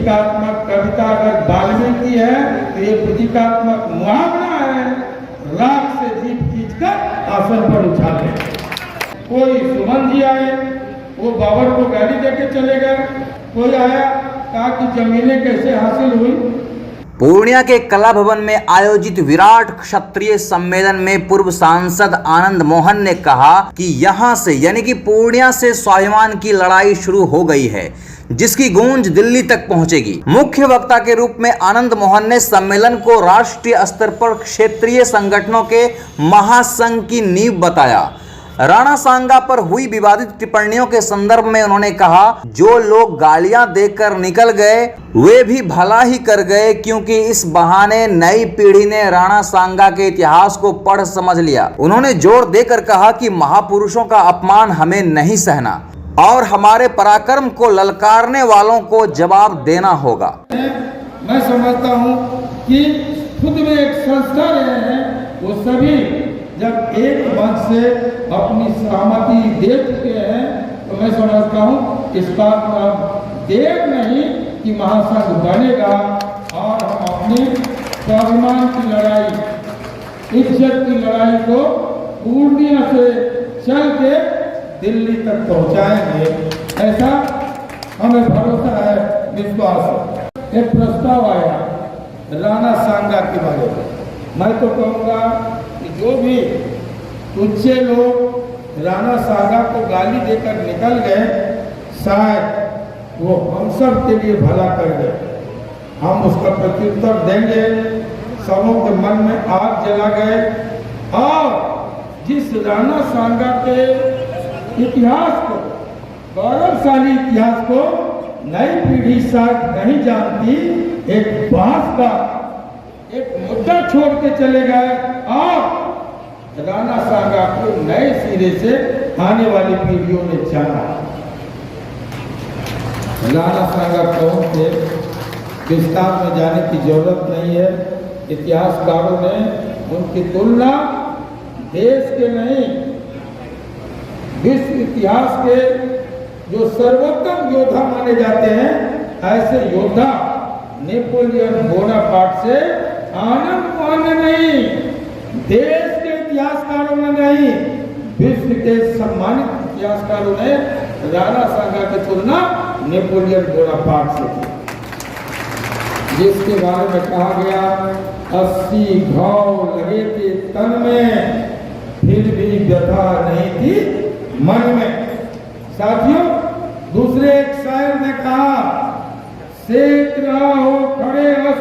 प्रतीकात्मक कविता अगर वाल्मीकि है तो ये प्रतीकात्मक मुहावरा है, राख से जीप खींचकर आसन पर उठा ले। कोई सुमन जी आए, वो बाबर को गाली देके चले गए। कोई आया, कहा कि जमीनें कैसे हासिल हुई। पूर्णिया के कला भवन में आयोजित विराट क्षत्रिय सम्मेलन में पूर्व सांसद आनंद मोहन ने कहा कि यहां से यानी कि पूर्णिया से स्वाभिमान की लड़ाई शुरू हो गई है, जिसकी गूंज दिल्ली तक पहुंचेगी। मुख्य वक्ता के रूप में आनंद मोहन ने सम्मेलन को राष्ट्रीय स्तर पर क्षेत्रीय संगठनों के महासंघ की नींव बताया। राणा सांगा पर हुई विवादित टिप्पणियों के संदर्भ में उन्होंने कहा, जो लोग गालियां देकर निकल गए वे भी भला ही कर गए, क्योंकि इस बहाने नई पीढ़ी ने राणा सांगा के इतिहास को पढ़ समझ लिया। उन्होंने जोर देकर कहा कि महापुरुषों का अपमान हमें नहीं सहना और हमारे पराक्रम को ललकारने वालों को जवाब देना होगा। मैं समझता हूँ कि खुद में एक संस्था रहे हैं, वो सभी जब एक मंच से अपनी सहमति दे चुके हैं तो मैं समझता हूँ इस बात में देर नहीं कि महासंघ बनेगा और हम अपनी स्वाभिमान की लड़ाई, इज्जत की लड़ाई को पूर्णिया से चल के दिल्ली तक पहुँचाएंगे, ऐसा हमें भरोसा है, विश्वास है। एक प्रस्ताव आया राणा सांगा के बारे में। मैं तो कहूँगा कि जो भी तुच्छे लोग राणा सांगा को गाली देकर निकल गए, शायद वो हम सब के लिए भला कर गए। हम उसका प्रत्युत्तर देंगे। सबों के मन में आग जला गए और जिस राणा सांगा के इतिहास को, गौरवशाली इतिहास को नई पीढ़ी शायद नहीं जानती, एक बांस का एक मुद्दा छोड़ के चले गए और राणा सांगा को नए सिरे से आने वाली पीढ़ियों ने जाना। राणा सांगा कौन थे, विस्तार में जाने की जरूरत नहीं है। इतिहासकारों ने उनकी तुलना देश के नहीं, विश्व इतिहास के जो सर्वोत्तम योद्धा माने जाते हैं, ऐसे योद्धा नेपोलियन बोनापार्ट से आनंद मोहन ने नहीं, देश के इतिहासकारों ने नहीं, विश्व के सम्मानित इतिहासकारों ने राणा सांगा की तुलना नेपोलियन बोनापार्ट से की, जिसके बारे में कहा गया 80 घाव लगे थे तन में, फिर भी व्यथा नहीं थी मन में। साथियों, दूसरे एक शायर ने कहा, सेक रहा हो खड़े हंस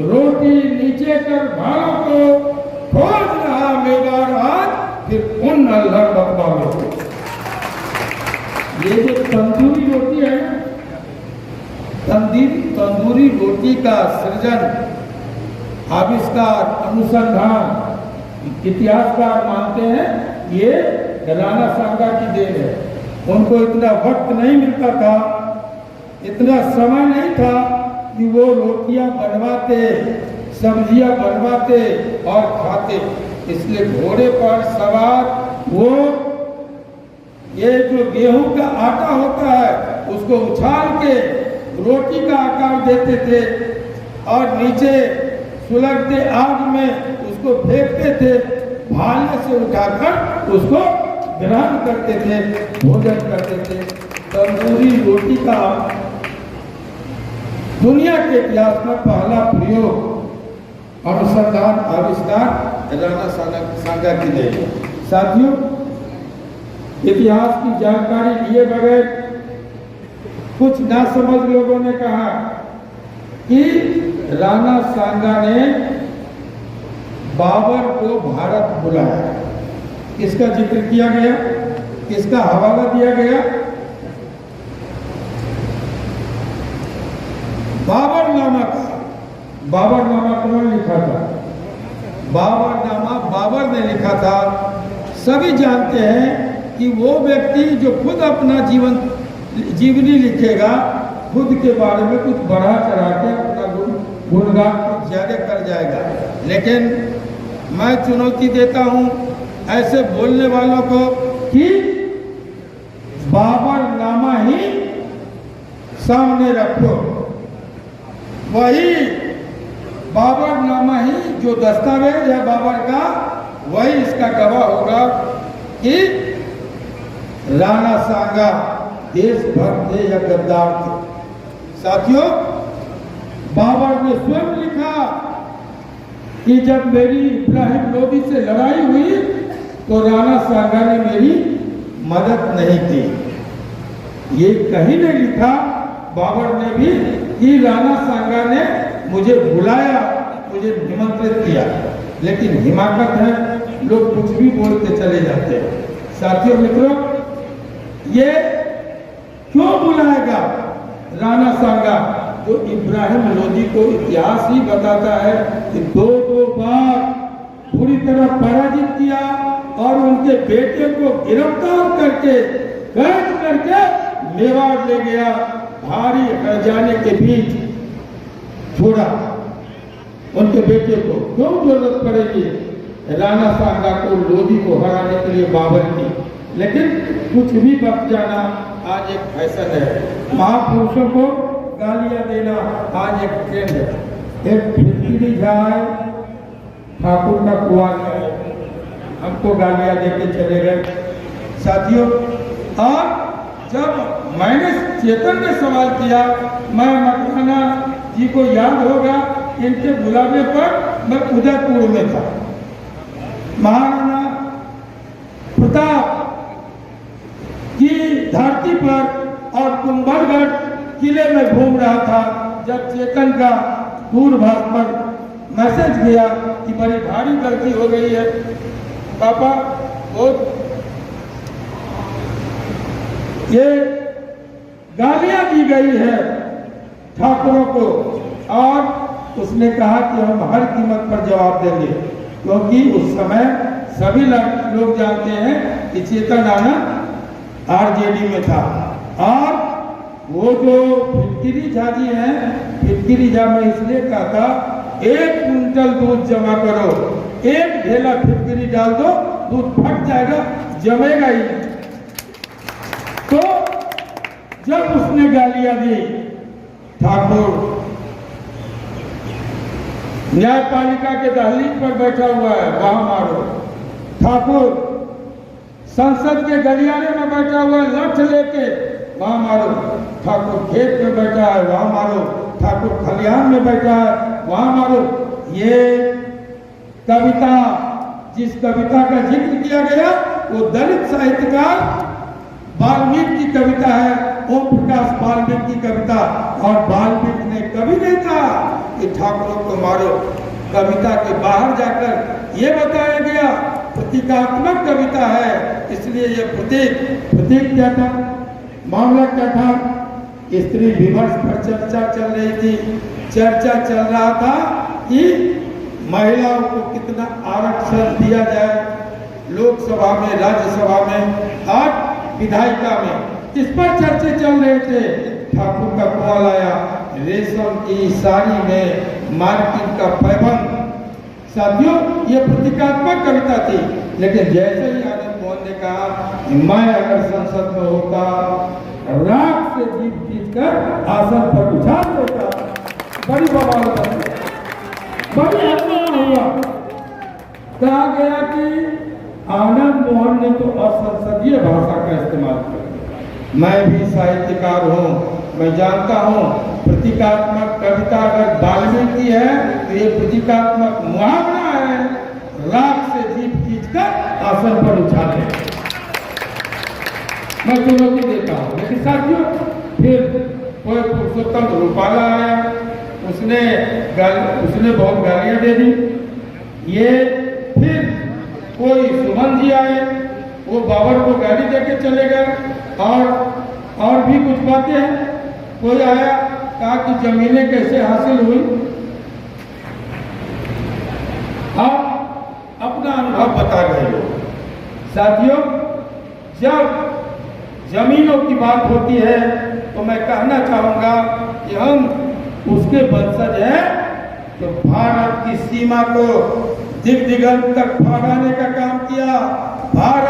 रोटी नीचे कर भालों को, खोज रहा मेवाड़ आज फिर उन अल्हड़ बकवा में। ये जो तंदूरी रोटी है, तंदूरी रोटी का सृजन, आविष्कार, अनुसंधान इतिहासकार मानते हैं ये राणा सांगा की देन है। उनको इतना वक्त नहीं मिलता था, इतना समय नहीं था कि वो रोटियां बनवाते, सब्जियां बनवाते और खाते। इसलिए घोड़े पर सवार वो ये जो गेहूं का आटा होता है उसको उछाल के रोटी का आकार देते थे और नीचे सुलगते आग में उसको फेंकते थे, भाले से उठाकर उसको ग्रहण करते थे, भोजन करते थे। तंदूरी रोटी का दुनिया के इतिहास में पहला प्रयोग, अनुसंधान, आविष्कार राणा सांगा की देन। साथियों, इतिहास की जानकारी लिए बगैर कुछ नासमझ लोगों ने कहा कि राणा सांगा ने बाबर को भारत बुलाया। किसका जिक्र किया गया, किसका हवाला दिया गया? बाबरनामा का। बाबरनामा कौन लिखा था? बाबरनामा बाबर ने लिखा था। सभी जानते हैं कि वो व्यक्ति जो खुद अपना जीवनी लिखेगा, खुद के बारे में कुछ बढ़ा चढ़ा के अपना गुणगान कुछ ज्यादा कर जाएगा। लेकिन मैं चुनौती देता हूं ऐसे बोलने वालों को कि बाबरनामा ही सामने रखो, वही बाबरनामा ही जो दस्तावेज है बाबर का, वही इसका गवाह होगा कि राणा सांगा देशभक्त थे या गद्दार थे। साथियों, बाबर ने स्वयं लिखा कि जब मेरी इब्राहिम लोदी से लड़ाई हुई तो राणा सांगा ने मेरी मदद नहीं की। ये कहीं नहीं लिखा बाबर ने भी कि राणा सांगा ने मुझे बुलाया, मुझे निमंत्रित किया। लेकिन हिमाकत है, लोग कुछ भी बोलते चले जाते हैं। साथियों मित्रों, ये क्यों बुलाएगा राणा सांगा, जो इब्राहिम लोदी को इतिहास ही बताता है कि दो बार पूरी तरह पराजित किया और उनके बेटे को गिरफ्तार करके कैद करके मेवाड़ ले गया, भारी हर्जाने के बीच छोड़ा उनके बेटे को। क्यों जरूरत पड़ेगी राणा सांगा को, लोदी को हराने के लिए बाबर की? लेकिन कुछ भी बच जाना आज एक फैशन है। महापुरुषों को गालियां देना आज एक ट्रेंड है। एक फिरकिरी जाए ठाकुर का कुआं है, हमको गालियां देके चले गए। साथियों, और जब मैंने चेतन ने सवाल किया, मैं मकराना जी को याद होगा, इनके बुलाने पर मैं उदयपुर में था, महाराणा प्रताप की धरती पर और कुंभलगढ़ किले में घूम रहा था, जब चेतन का दूरभाष पर मैसेज गया कि बड़ी भारी गलती हो गई है पापा, बहुत ये गालियां दी गई है ठाकुरों को, और उसने कहा कि हम हर कीमत पर जवाब देंगे, क्योंकि उस समय सभी लोग जानते हैं कि चेतन आनंद आरजेडी में था। और वो जो फिटकिरी झा जी हैं, फिटकिरी झा में इसलिए कहा था 1 कुंटल दूध जमा करो, 1 ढेला फिटकिरी डाल दो, दूध फट जाएगा, जमेगा ही। तो जब उसने गालियां दी, ठाकुर न्यायपालिका के दहलीज पर बैठा हुआ है, वहां मारो। ठाकुर संसद के गलियारे में बैठा हुआ है, लठ लेके, वहां मारो। ठाकुर खेत में बैठा है, वहां मारो। ठाकुर खलिहान में बैठा है, वहां मारो। ये कविता, जिस कविता का जिक्र किया गया, वो दलित साहित्यकार वाल्मीकि की कविता है, ओम प्रकाश वाल्मीकि की कविता। और वाल्मीकि ने कभी नहीं कहा कि ठाकुरों को मारो। कविता के बाहर जाकर ये बताया गया प्रतीकात्मक कविता है, इसलिए ये प्रतीक क्या था, मामला क्या था, स्त्री विमर्श पर चर्चा चल रही थी। चर्चा चल रहा था कि महिलाओं को कितना आरक्षण दिया जाए लोकसभा में, राज्यसभा में और विधायिका में, इस पर चर्चे चल रहे थे। ठाकुर का कॉल आया, रेशम की साड़ी में मार्किन का पैबंद। साथियों, ये प्रतीकात्मक कविता थी, लेकिन जैसे ही आनंद मोहन ने कहा मैं अगर संसद में होता, राख से जीत जीतकर आसन पर उछाल देता, बड़ी बवाल बनी, बड़ी हंगामा हुआ। कहा गया कि आनंद मोहन ने तो असंसदीय भाषा का इस्तेमाल किया। मैं भी साहित्यकार हूँ, मैं जानता हूँ प्रतीकात्मक कविता अगर वाल्मीकि है तो ये प्रतीकात्मक मुहावरा है, राख से जीप खींचकर आसन पर उछाले। मैं चुनौती देता हूँ। लेकिन साथियों, फिर कोई पुरुषोत्तम रूपाला आया, उसने बहुत गालियां दे दी। ये फिर कोई सुमन जी आए, वो बाबर को गाली देके चले गए। और भी कुछ बातें हैं। कोई आया, कहा कि जमीनें कैसे हासिल हुई, आप अपना अनुभव बता रहे हो। साथियों, जब जमीनों की बात होती है तो मैं कहना चाहूंगा कि हम उसके वंशज हैं तो भारत की सीमा को दिग दिगंत तक फैलाने का काम किया, भारत